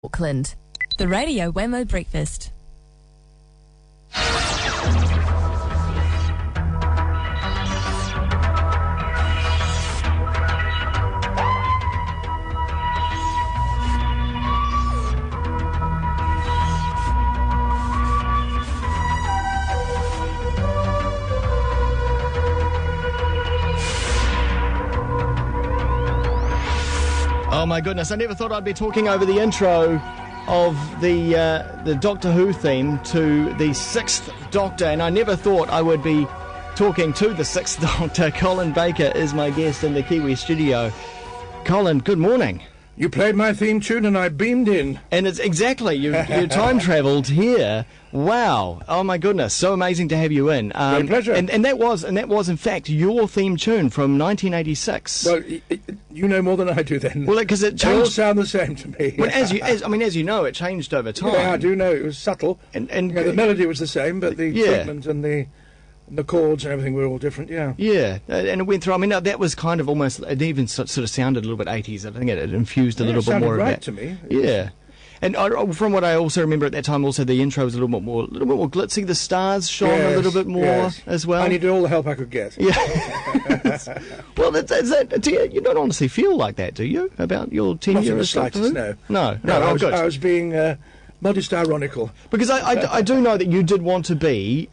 Auckland. The Radio Wammo Breakfast. Oh my goodness, I never thought I'd be talking over the intro of the Doctor Who theme to the Sixth Doctor, and I never thought I would be talking to the Sixth Doctor. Colin Baker is my guest in the Kiwi studio. Colin, good morning. You played my theme tune and I beamed in. And it's exactly, you time travelled here. Wow. Oh my goodness, so amazing to have you in. Great pleasure. And that was in fact your theme tune from 1986. Well, you know more than I do then. Well, because it changed. They all sound the same to me. Well, as you know, it changed over time. Yeah, I do know it was subtle. And the melody was the same, but the treatment and the chords and everything were all different. Yeah. Yeah, and it went through. I mean, that was kind of almost. It even sort of sounded a little bit 80s. I think it infused a little bit more of that. It sounded right to me. Yeah. And from what I also remember at that time, also the intro was a little bit more glitzy. The stars shone a little bit more as well. I needed all the help I could get. Yeah. Well, you don't honestly feel like that, do you? About your tenure as Doctor Who? No. I was being modest, ironical. Because I do know that you did want to be.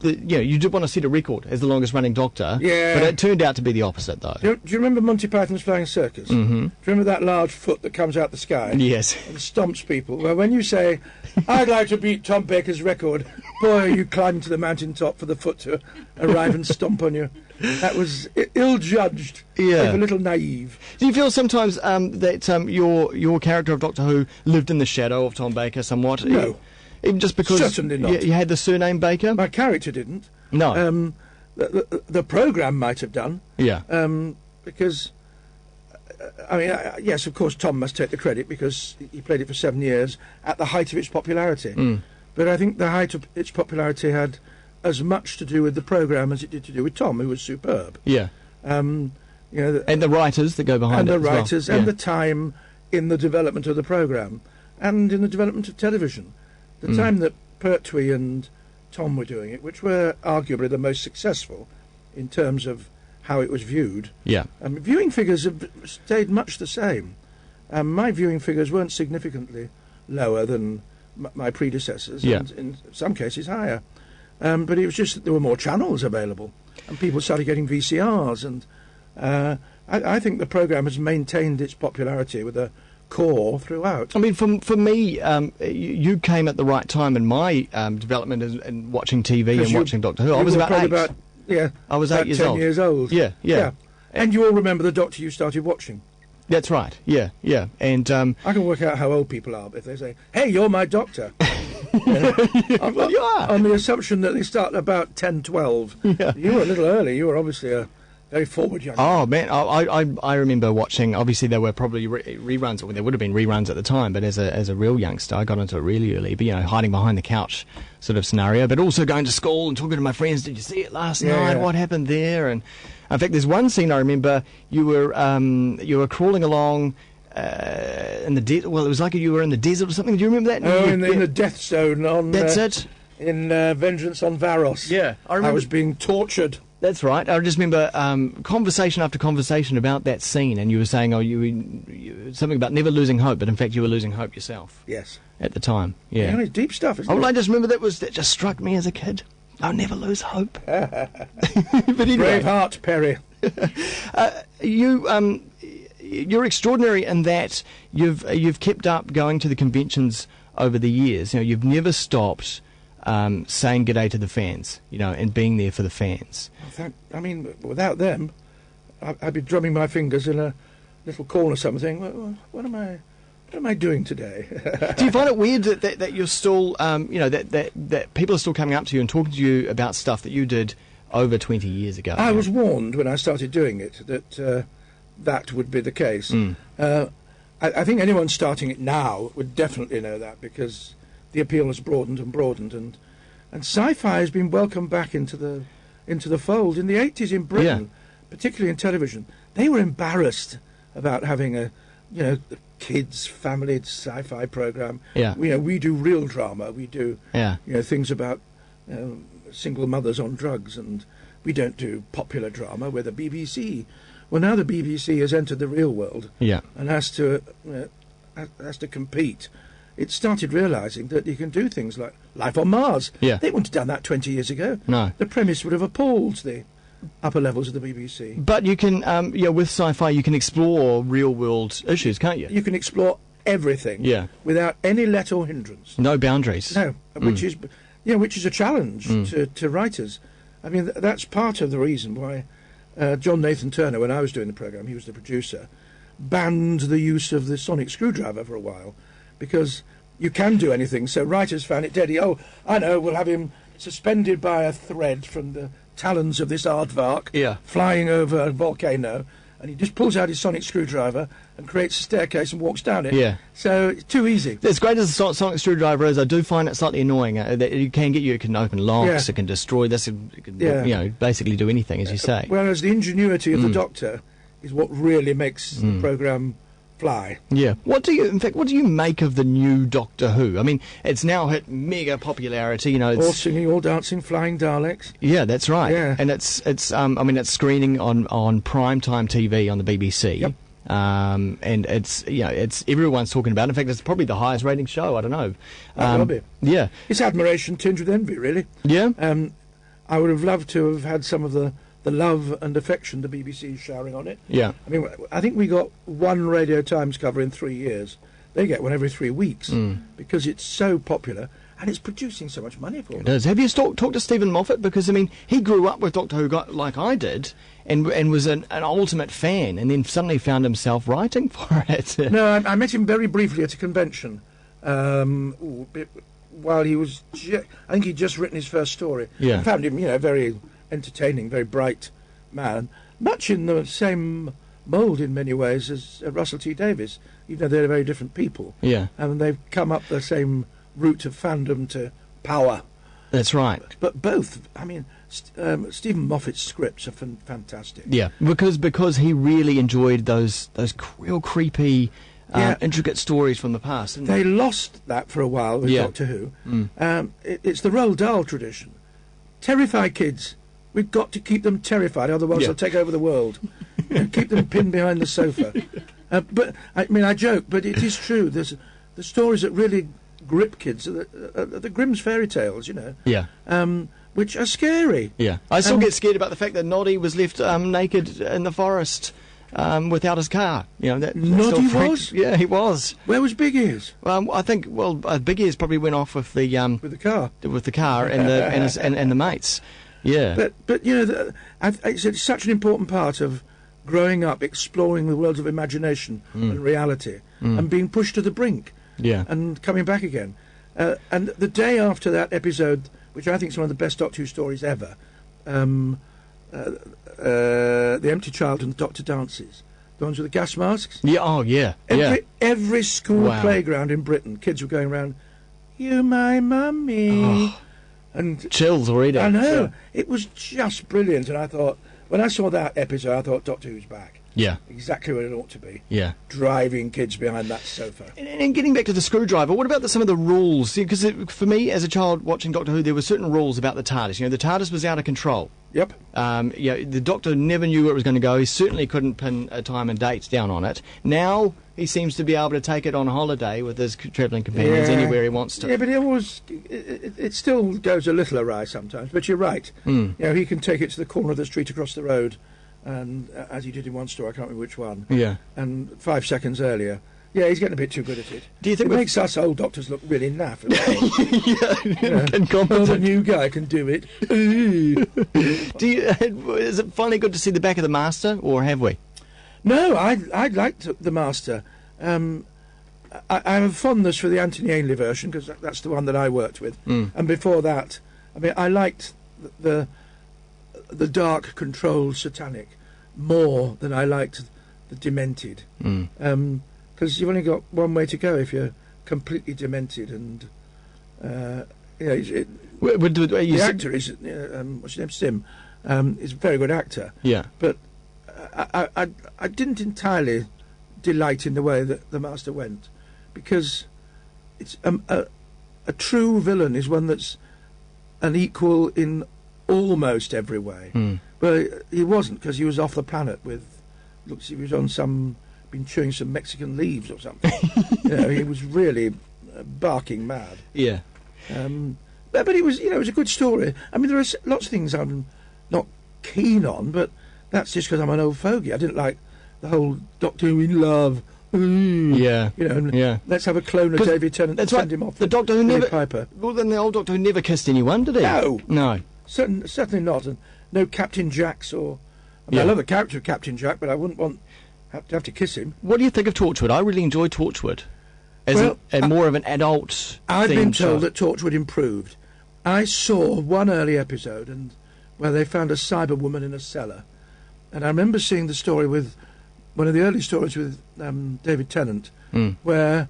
You did want to set a record as the longest running Doctor, but it turned out to be the opposite, though. Do you remember Monty Python's Flying Circus? Mm-hmm. Do you remember that large foot that comes out the sky? Yes. And stomps people? Well, when you say, I'd like to beat Tom Baker's record, boy, you climb to the mountaintop for the foot to arrive and stomp on you. That was ill-judged, a little naive. Do you feel sometimes that your character of Doctor Who lived in the shadow of Tom Baker somewhat? No. Even just because certainly not. You had the surname Baker? My character didn't. No. The programme might have done. Yeah. Because, yes, of course, Tom must take the credit because he played it for 7 years at the height of its popularity. Mm. But I think the height of its popularity had as much to do with the programme as it did to do with Tom, who was superb. Yeah. And the writers that go behind it. And the writers and the time in the development of the programme and in the development of television. The time that Pertwee and Tom were doing it, which were arguably the most successful in terms of how it was viewed. Yeah. Viewing figures have stayed much the same. My viewing figures weren't significantly lower than my predecessors, and in some cases higher. But it was just that there were more channels available, and people started getting VCRs, and I think the programme has maintained its popularity with a core throughout. I mean, for me, you came at the right time in my development in watching TV and watching Doctor Who. I was about 8. I was 8 years 10 years old. Yeah. And you all remember the Doctor you started watching. That's right. Yeah. And I can work out how old people are if they say, "Hey, you're my Doctor." Well, you are. On the assumption that they start about 10, 12. Yeah. You were a little early. You were obviously a very forward young man. Oh, man, I remember watching, obviously there were probably reruns, or there would have been reruns at the time, but as a real youngster, I got into it really early, but, hiding behind the couch sort of scenario, but also going to school and talking to my friends, did you see it last night? What happened there? And in fact, there's one scene I remember, you were crawling along in the desert, well, it was like you were in the desert or something, do you remember that? Oh, in the death zone on... That's it? In Vengeance on Varos. Yeah, I remember. I was being tortured. That's right. I just remember conversation after conversation about that scene, and you were saying, you something about never losing hope, but in fact you were losing hope yourself. Yes. At the time, yeah. It's deep stuff, isn't it? Well, I just remember that just struck me as a kid. I'll never lose hope. But anyway. Brave heart, Perry. You're extraordinary in that you've kept up going to the conventions over the years. You've never stopped saying g'day to the fans, and being there for the fans. Without them, I'd be drumming my fingers in a little corner or something. What am I doing today? Do you find it weird that you're still, that people are still coming up to you and talking to you about stuff that you did over 20 years ago? I was warned when I started doing it that that would be the case. Mm. I think anyone starting it now would definitely know that, because the appeal has broadened and broadened, and sci-fi has been welcomed back into the fold. In the 80s in Britain, particularly in television, they were embarrassed about having a the kids, family, sci-fi program. Yeah. We do real drama. We do, Yeah. things about single mothers on drugs, and we don't do popular drama. We're the BBC. Well, now the BBC has entered the real world Yeah. and has to compete. It started realising that you can do things like Life on Mars. Yeah. They wouldn't have done that 20 years ago. No. The premise would have appalled the upper levels of the BBC. But you can, with sci-fi, you can explore real-world issues, can't you? You can explore everything without any let or hindrance. No boundaries. No, which is a challenge to writers. I mean, that's part of the reason why John Nathan Turner, when I was doing the programme, he was the producer, banned the use of the sonic screwdriver for a while, because you can do anything. So writers found it dead. Oh, I know, we'll have him suspended by a thread from the talons of this aardvark, flying over a volcano, and he just pulls out his sonic screwdriver and creates a staircase and walks down it. Yeah. So it's too easy. As great as the sonic screwdriver is, I do find it slightly annoying. That it can open locks, it can destroy this, it can, basically do anything, as you say. Whereas the ingenuity of the Doctor is what really makes the programme fly. Yeah. What do you make of the new Doctor Who? I mean, it's now hit mega popularity. It's all singing, all dancing, flying Daleks. Yeah, that's right. Yeah. And it's screening on primetime TV on the BBC. Yep. And it's everyone's talking about it. In fact, it's probably the highest rating show. I don't know. Will be. Yeah. It's admiration tinged with envy, really. Yeah. I would have loved to have had some of the love and affection the BBC is showering on it. Yeah. I mean, I think we got one Radio Times cover in 3 years. They get one every 3 weeks because it's so popular and it's producing so much money for them. It is. Have you talked to Stephen Moffat? Because, I mean, he grew up with Doctor Who like I did and was an ultimate fan, and then suddenly found himself writing for it. No, I met him very briefly at a convention while he was... I think he'd just written his first story. Yeah. I found him, very entertaining, very bright man, much in the same mould in many ways as Russell T Davies, even though they're very different people. Yeah. And they've come up the same route of fandom to power. That's right. But both, I mean, Stephen Moffat's scripts are fantastic. Yeah, because he really enjoyed those real creepy, intricate stories from the past. Didn't they lost that for a while with Doctor Who. It's the Roald Dahl tradition. Terrify kids. We've got to keep them terrified, otherwise they'll take over the world. Keep them pinned behind the sofa. But I mean, I joke, but it is true. There's the stories that really grip kids are the Grimm's fairy tales, Yeah. Which are scary. Yeah. I still get scared about the fact that Noddy was left naked in the forest without his car. Noddy was? Yeah, he was. Where was Big Ears? I think Big Ears probably went off with the car and the mates. Yeah. But it's such an important part of growing up, exploring the worlds of imagination and reality, and being pushed to the brink. Yeah. And coming back again. And the day after that episode, which I think is one of the best Doctor Who stories ever, The Empty Child and the Doctor Dances, the ones with the gas masks. Yeah. Oh, yeah. Every school playground in Britain, kids were going around, "You my mummy." Oh. And chills already. I know. Yeah. It was just brilliant. And I thought, when I saw that episode, I thought Doctor Who's back. Yeah. Exactly where it ought to be. Yeah. Driving kids behind that sofa. And getting back to the screwdriver, what about some of the rules? Because for me, as a child watching Doctor Who, there were certain rules about the TARDIS. The TARDIS was out of control. Yep. The Doctor never knew where it was going to go. He certainly couldn't pin a time and date down on it. Now he seems to be able to take it on a holiday with his travelling companions anywhere he wants to. Yeah, but it still goes a little awry sometimes. But you're right. He can take it to the corner of the street across the road, and as he did in one story, I can't remember which one. Yeah. And 5 seconds earlier. Yeah, he's getting a bit too good at it. Do you think it makes us old doctors look really naff? Incompetent. The new guy can do it. Is it finally good to see the back of the Master, or have we? No, I liked the Master. I have a fondness for the Anthony Ainley version because that's the one that I worked with. And before that, I mean, I liked the dark, controlled, satanic more than I liked the demented. Because you've only got one way to go if you're completely demented, and the actor is what's his name, Sim, is a very good actor. Yeah, but I didn't entirely delight in the way that the Master went, because it's a true villain is one that's an equal in almost every way. But he wasn't, because he was off the planet with, looks, he was on been chewing some Mexican leaves or something. He was really barking mad. Yeah. But it was, it was a good story. I mean, there are lots of things I'm not keen on, but that's just because I'm an old fogey. I didn't like the whole Doctor Who in love. Yeah. Let's have a clone of David Tennant and send him off. The Doctor Who never. Piper. Well, then the old Doctor Who never kissed anyone, did he? No. No. Certainly not. And no Captain Jacks or. I love the character of Captain Jack, but I wouldn't have to kiss him. What do you think of Torchwood? I really enjoyed Torchwood. As more of an adult. I've been told that Torchwood improved. I saw one early episode where they found a Cyberwoman in a cellar, and I remember seeing the story with one of the early stories with David Tennant, where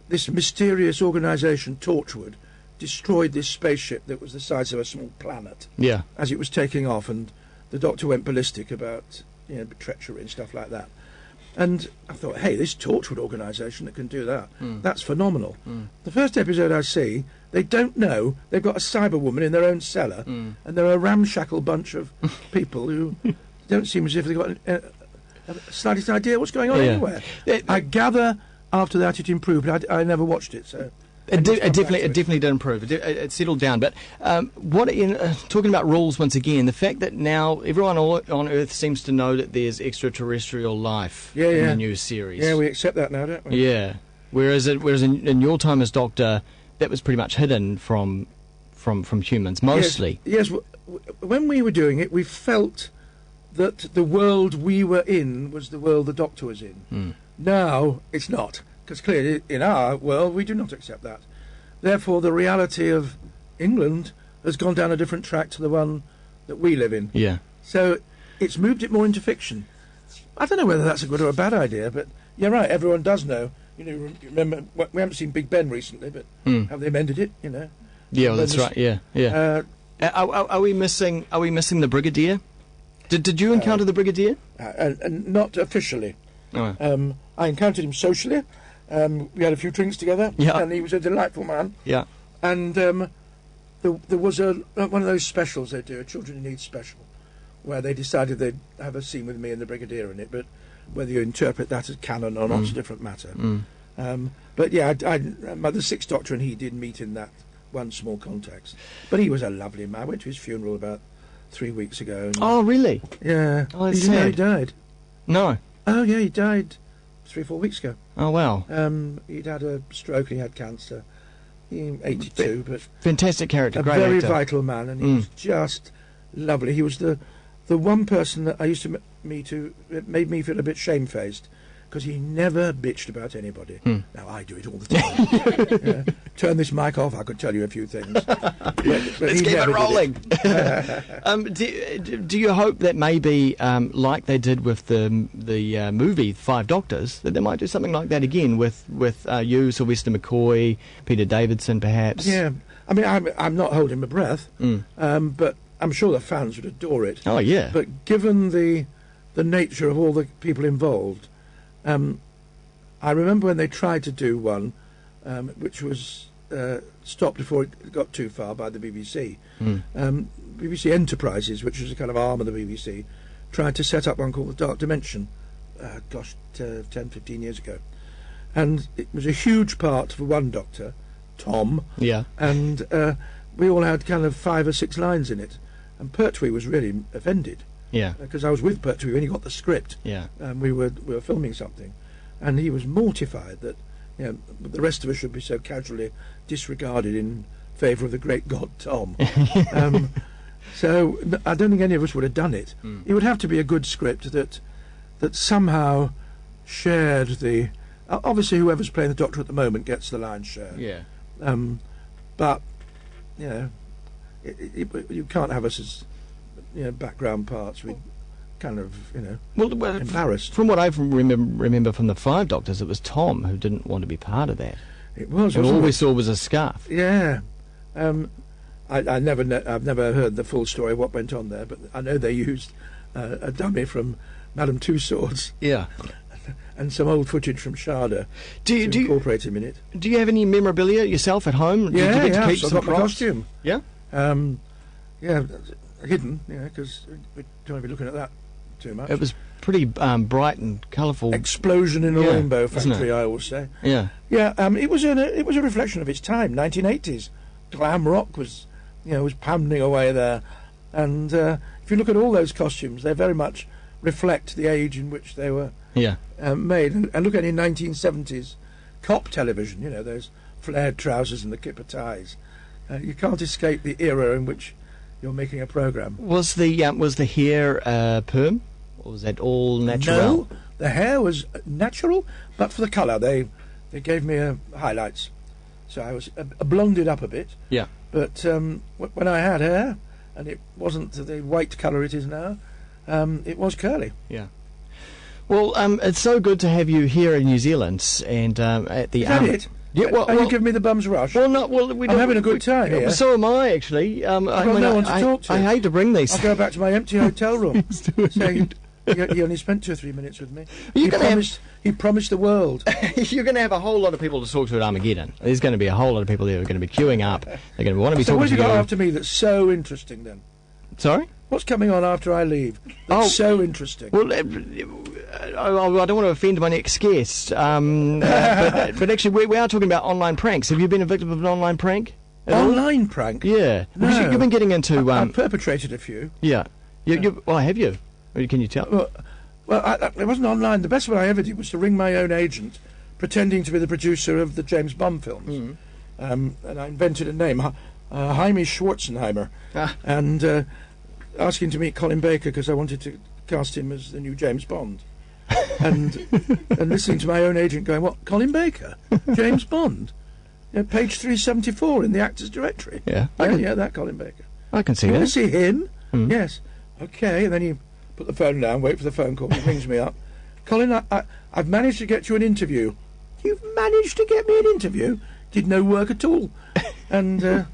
this mysterious organisation, Torchwood, destroyed this spaceship that was the size of a small planet. Yeah. As it was taking off, and the Doctor went ballistic about treachery and stuff like that. And I thought, hey, this Torchwood organisation that can do that, that's phenomenal. The first episode I see, they don't know they've got a Cyberwoman in their own cellar, and they're a ramshackle bunch of people who don't seem as if they've got a slightest idea what's going on anywhere. I gather after that it improved. I never watched it, so... It definitely did improve. It settled down. But talking about rules once again, the fact that now everyone on Earth seems to know that there's extraterrestrial life in the new series. Yeah, we accept that now, don't we? Yeah. Whereas in your time as Doctor, that was pretty much hidden from humans, mostly. Yes. When we were doing it, we felt that the world we were in was the world the Doctor was in. Now, it's not. Because clearly, in our world, we do not accept that. Therefore, the reality of England has gone down a different track to the one that we live in. Yeah. So it's moved it more into fiction. I don't know whether that's a good or a bad idea, but you're right. Everyone does know. Remember, we haven't seen Big Ben recently, but have they amended it? Yeah, well, that's right. Yeah. Are we missing the Brigadier? Did you encounter the Brigadier? Not officially. Oh. I encountered him socially. We had a few drinks together, and he was a delightful man. Yeah. And there was one of those specials they do, a Children in Need special, where they decided they'd have a scene with me and the Brigadier in it, but whether you interpret that as canon or not is a different matter. But yeah, the Sixth Doctor and he did meet in that one small context. But he was a lovely man. I went to his funeral about 3 weeks ago. Oh, really? Yeah. Oh, did you know he died? No. Oh, yeah, he died 3 or 4 weeks ago. Oh, wow. He'd had a stroke, he had cancer. He was 82, but... Fantastic character, great very actor. Vital man, and he was just lovely. He was the one person that I used to meet who made me feel a bit shamefaced, because he never bitched about anybody. Now, I do it all the time. Turn this mic off, I could tell you a few things. But Let's keep it rolling. Do you hope that maybe, like they did with the movie Five Doctors, that they might do something like that again with you, Sylvester McCoy, Peter Davidson, perhaps? Yeah. I mean, I'm not holding my breath, but I'm sure the fans would adore it. Oh, yeah. But given the nature of all the people involved... I remember when they tried to do one, which was stopped before it got too far by the BBC. BBC Enterprises, which was a kind of arm of the BBC, tried to set up one called The Dark Dimension, 10, 15 years ago. And it was a huge part for one Doctor, Tom. Yeah. And we all had kind of 5 or 6 lines in it. And Pertwee was really offended. Yeah, because I was with Pertwee when he got the script. Yeah, we were filming something, and he was mortified that the rest of us should be so casually disregarded in favour of the great god Tom. So I don't think any of us would have done it. It would have to be a good script that somehow shared the. Obviously, whoever's playing the Doctor at the moment gets the lion's share. Yeah. But you can't have us as background parts. We kind of embarrassed. From what I remember from the Five Doctors, it was Tom who didn't want to be part of that. It was. And all we saw was a scarf. Yeah. I've never heard the full story of what went on there, but I know they used a dummy from Madame Two Swords. Yeah. and some old footage from Sharda Do you incorporate him in it. do you have any memorabilia yourself at home? Do you get to keep I've some got my props? costume. Yeah. Yeah, hidden, because we don't be looking at that too much. It was pretty bright and colourful. Explosion in a Yeah, rainbow wasn't factory, it? I always say. Yeah. Yeah, it was a reflection of its time, 1980s. Glam rock was pounding away there, and if you look at all those costumes, they very much reflect the age in which they were Yeah. made. And look at any 1970s cop television, those flared trousers and the kipper ties. You can't escape the era in which you're making a programme. Was the hair perm, or was that all natural? No, the hair was natural, but for the colour, they gave me highlights. So I was blonded up a bit. Yeah. But when I had hair, and it wasn't the white colour it is now, it was curly. Yeah. Well, it's so good to have you here in New Zealand and at the. Is that it? Yeah. Well, Are you giving me the bum's rush? Well, not well. I'm having a good time here. So am I, actually. I've got no one to talk to. I hate to bring these. I'll go back to my empty hotel room. He only spent 2 or 3 minutes with me. He promised the world. You're going to have a whole lot of people to talk to at Armageddon. There's going to be a whole lot of people there who are going to be queuing up. They're going to want to be So talking what have to you you. got after me that's so interesting then? Sorry? What's coming on after I leave that's so interesting? Well, I don't want to offend my next guest, but actually we are talking about online pranks. Have you been a victim of an online prank? Online prank? Yeah. No. Because you've been getting into... I've perpetrated a few. Yeah. Well, have you? Or can you tell? Well, it wasn't online. The best one I ever did was to ring my own agent, pretending to be the producer of the James Bond films. And I invented a name, Jaime Schwarzenheimer, and asking to meet Colin Baker because I wanted to cast him as the new James Bond. And listening to my own agent going, what, Colin Baker? James Bond? Page 374 in the actor's directory. Yeah. That Colin Baker. I can see You that. want to see him? Mm. Yes. Okay, and then he put the phone down, wait for the phone call. He rings me up. Colin, I've managed to get you an interview. You've managed to get me an interview? Did no work at all. And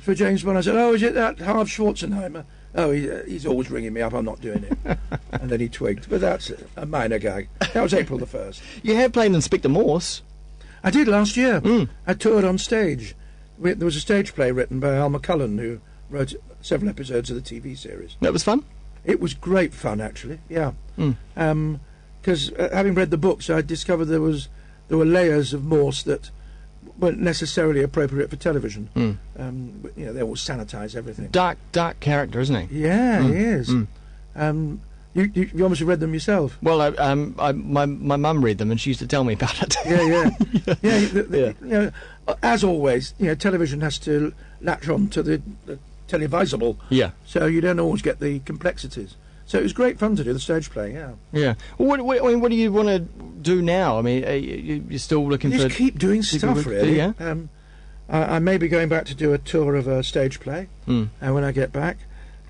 for James Bond, I said, oh, is it that Harv Schwarzenheimer? Oh, he's always ringing me up. I'm not doing it. And then he twigged. But that's a minor gag. That was April the 1st. You have played Inspector Morse. I did last year. Mm. I toured on stage. There was a stage play written by Alma Cullen, who wrote several episodes of the TV series. That was fun? It was great fun, actually. Yeah. Mm. Because having read the books, I discovered there were layers of Morse that weren't necessarily appropriate for television. Mm. They all sanitise everything. Dark character, isn't he? Yeah, he is. Mm. You obviously read them yourself. Well, my mum read them, and she used to tell me about it. Yeah. As always, television has to latch on to the televisable. Yeah. So you don't always get the complexities. So it was great fun to do the stage play. Yeah. Yeah. Well, what do you want to do now? I mean, you're still looking for... Just keep doing stuff, really. Yeah. I may be going back to do a tour of a stage play when I get back.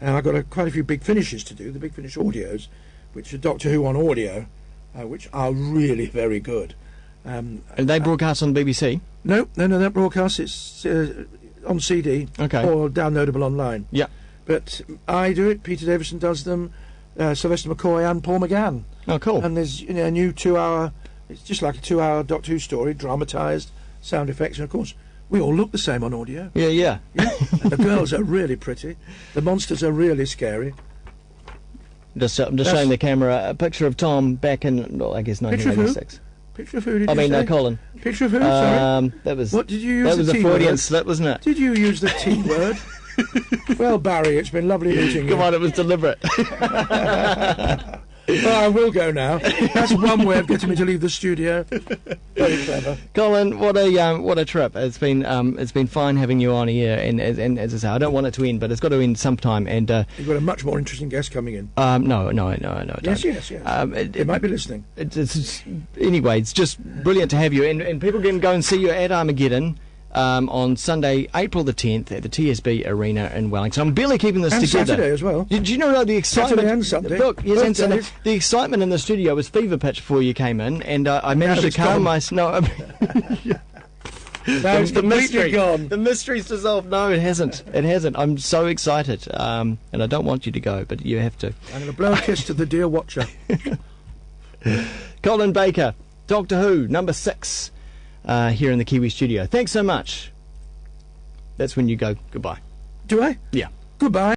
I've got quite a few Big Finishes to do, the Big Finish audios, which are Doctor Who on audio, which are really very good. And they broadcast on the BBC? No, that broadcast is on CD or downloadable online. Yeah. But I do it, Peter Davison does them, Sylvester McCoy and Paul McGann. Oh, cool. And there's a new 2-hour, it's just like a 2-hour Doctor Who story, dramatised, sound effects, and of course we all look the same on audio. Yeah. And the girls are really pretty. The monsters are really scary. I'm just showing the camera a picture of Tom back in, well, I guess, 1986. Picture of who did you say? I mean, Colin. Picture of who, sorry? That was... What, did you use that was the a T Freudian word? slip, wasn't it? Did you use the T word? Well, Barry, it's been lovely meeting you. Come on, it was deliberate. Well, I will go now. That's one way of getting me to leave the studio. Very clever. Colin, what a trip. It's been fine having you on here, and as I say, I don't want it to end, but it's got to end sometime. And you've got a much more interesting guest coming in. No. Yes. They might be listening. Anyway, it's just brilliant to have you, and people can go and see you at Armageddon. On Sunday, April the 10th, at the TSB Arena in Wellington. I'm barely keeping this and together. Saturday as well. Did you know the excitement? Saturday and Sunday. Look, yes, and Sunday. The excitement in the studio was fever pitch before you came in, and I managed to calm myself. No, the mystery gone. The mystery's dissolved. No, it hasn't. It hasn't. I'm so excited, and I don't want you to go, but you have to. I'm going to blow a kiss to the dear watcher. Colin Baker, Doctor Who, number 6, here in the Kiwi studio. Thanks so much. That's when you go goodbye. Do I? Yeah. Goodbye.